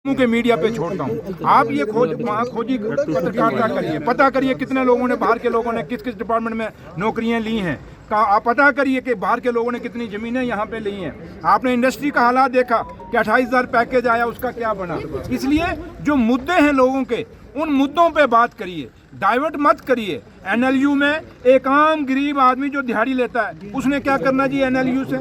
के मीडिया पे छोड़ता हूँ। आप ये खोजी पत्रकारिता करिए, पता करिए कितने लोगों ने, बाहर के लोगों ने किस किस डिपार्टमेंट में नौकरियां ली हैं। आप पता करिए कि बाहर के लोगों ने कितनी ज़मीनें यहाँ पे ली हैं। आपने इंडस्ट्री का हालात देखा कि 28,000 पैकेज आया, उसका क्या बना। इसलिए जो मुद्दे हैं लोगों के, उन मुद्दों पे बात करिए, डाइवर्ट मत करिए। एनएलयू में एक आम गरीब आदमी जो दिहाड़ी लेता है, उसने क्या करना जी एनएलयू से?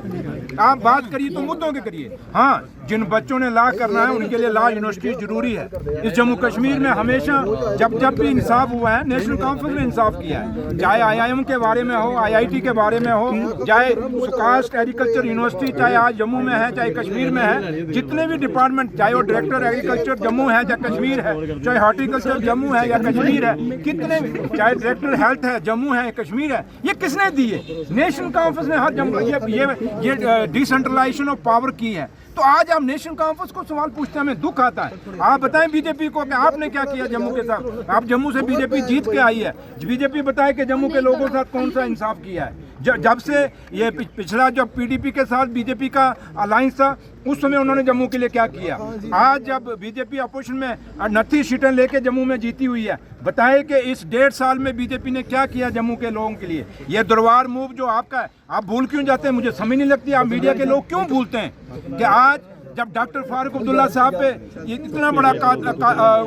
आप बात करिए तो मुद्दों के करिए। हाँ, जिन बच्चों ने लॉ करना है उनके लिए लॉ यूनिवर्सिटी जरूरी है। इस जम्मू कश्मीर में हमेशा जब भी इंसाफ हुआ है, नेशनल कॉन्फ्रेंस ने इंसाफ किया है। चाहे आईआईएम के बारे में हो, आईआईटी के बारे में हो, चाहे सुकास्ट एग्रीकल्चर यूनिवर्सिटी चाहे आज जम्मू में है चाहे कश्मीर में है, जितने भी डिपार्टमेंट, चाहे वो डायरेक्टर एग्रीकल्चर जम्मू है चाहे कश्मीर है, चाहे हॉर्टिकल्चर जम्मू है या कश्मीर है, कितने, चाहे डायरेक्टर हेल्थ है जम्मू है कश्मीर है, ये किसने दिए? नेशनल कॉन्फ्रेंस ने हर जम्मू ये डिसेंट्रलाइजेशन ऑफ पावर की है। तो आज आप नेशनल कॉन्फ्रेंस को सवाल पूछते हैं, हमें दुख आता है। आप बताएं बीजेपी को कि आपने क्या किया जम्मू के साथ। आप जम्मू से बीजेपी जीत के आई है, बीजेपी बताए कि जम्मू के लोगों के साथ कौन सा इंसाफ किया है। जब से ये पिछला जब पीडीपी के साथ बीजेपी का अलायंस था, उस समय उन्होंने जम्मू के लिए क्या किया। आज जब बीजेपी अपोजिशन में 29 सीटें लेके जम्मू में जीती हुई है, बताए कि इस 1.5 साल में बीजेपी ने क्या किया जम्मू के लोगों के लिए। ये दरबार मूव जो आपका है, आप भूल क्यों जाते हैं? मुझे समझ नहीं लगती आप मीडिया के लोग क्यों भूलते हैं कि आज जब डॉक्टर फारूक अब्दुल्ला साहब पे ये इतना बड़ा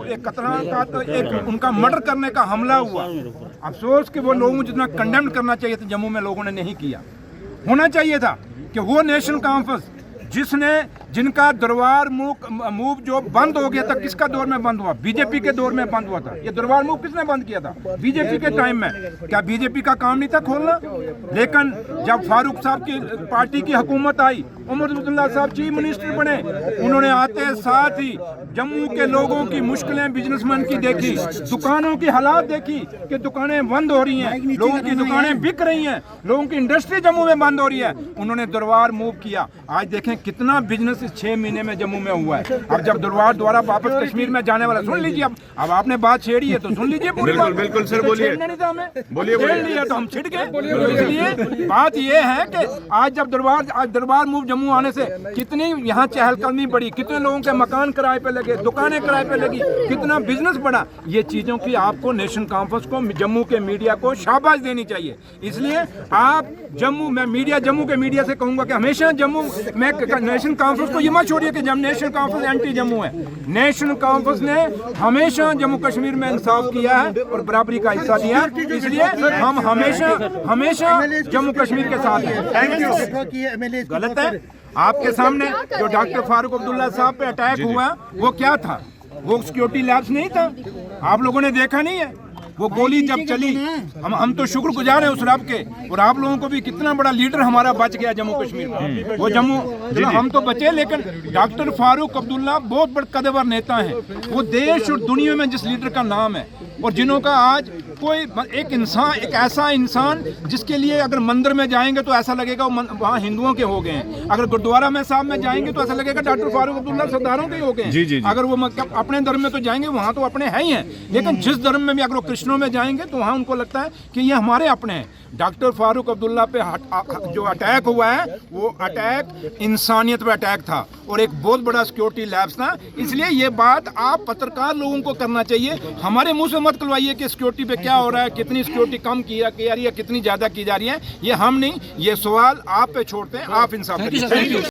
एक उनका मर्डर करने का हमला हुआ, अफसोस कि वो लोगों को जितना कंडेम करना चाहिए था जम्मू में लोगों ने नहीं किया। होना चाहिए था कि वो नेशनल कॉन्फ्रेंस जिनका दरबार मूव जो बंद हो गया था, किसका दौर में बंद हुआ? बीजेपी के दौर में बंद हुआ था। ये दरबार मूव किसने बंद किया था? बीजेपी के टाइम में। क्या बीजेपी का काम नहीं था खोलना? लेकिन जब फारूक साहब की पार्टी की हुकूमत आई, उमर अब्दुल्ला साहब चीफ मिनिस्टर बने, उन्होंने आते साथ ही जम्मू के लोगों की मुश्किलें, बिजनेसमैन की देखी, दुकानों की हालात देखी कि दुकानें बंद हो रही हैं, लोगों की दुकानें बिक रही हैं, लोगों की इंडस्ट्री जम्मू में बंद हो रही है। उन्होंने दरबार मूव किया। आज देखें कितना बिजनेस 6 महीने में जम्मू में हुआ है। अब जब दरबार द्वारा वापस कश्मीर में जाने वाला, सुन लीजिए, अब आपने बात छेड़ी है तो सुन लीजिए पूरी बात। बिल्कुल सर, बोलिए। नहीं था हमें, छेड़ लिया तो हम छिड़ गए। इसलिए बात यह है कि आज जब दरबार मूव जम्मू आने से कितनी यहाँ चहलकदमी बढ़ी, कितने लोगों के मकान किराए पे लगे, दुकानें किराए पे लगी, कितना बिजनेस बढ़ा। ये चीजों की आपको नेशनल कॉन्फ्रेंस को, जम्मू के मीडिया को शाबाश देनी चाहिए। इसलिए आप जम्मू के मीडिया से कहूंगा कि हमेशा जम्मू में नेशनल कॉन्फ्रेंस को ये मत छोड़िए कि जब नेशनल कॉन्फ्रेंस एंटी जम्मू है। नेशनल कॉन्फ्रेंस ने हमेशा जम्मू कश्मीर में इंसाफ किया है और बराबरी का हिस्सा दिया है। इसलिए हम हमेशा जम्मू कश्मीर के साथ हैं। Thank you. गलत है आपके सामने जो डॉक्टर फारूक अब्दुल्ला साहब पे अटैक हुआ, वो क्या था? वो सिक्योरिटी लैब्स नहीं था? आप लोगों ने देखा नहीं है? वो गोली जब चली, हम तो शुक्रगुजार हैं उस रब के, और आप लोगों को भी कितना बड़ा लीडर हमारा बच गया जम्मू कश्मीर में। वो हम तो बचे, लेकिन डॉक्टर फारूक अब्दुल्ला बहुत बड़े कदवर नेता हैं। वो देश और दुनिया में जिस लीडर का नाम है, और जिन्हों का आज कोई एक ऐसा इंसान जिसके लिए अगर मंदिर में जाएंगे तो ऐसा लगेगा वहाँ हिंदुओं के हो गए हैं, अगर गुरुद्वारा में साहब में जाएंगे तो ऐसा लगेगा डॉक्टर फारूक अब्दुल्ला सरदारों के हो गए हैं। अगर वो अपने धर्म में तो जाएंगे, वहाँ तो अपने हैं ही हैं, लेकिन जिस धर्म में भी अगर वो कृष्णों में जाएंगे तो वहाँ उनको लगता है कि ये हमारे अपने हैं। डॉक्टर फारूक अब्दुल्ला पे जो अटैक हुआ है, वो अटैक इंसानियत पे अटैक था और एक बहुत बड़ा सिक्योरिटी लैब्स था। इसलिए ये बात आप पत्रकार लोगों को करना चाहिए, हमारे मुंह से मत खुलवाइए कि सिक्योरिटी पे क्या हो रहा है, कितनी सिक्योरिटी कम की जा रही है, कितनी ज़्यादा की जा रही है। ये हम नहीं, ये सवाल आप पे छोड़ते हैं, आप इंसाफ करिए।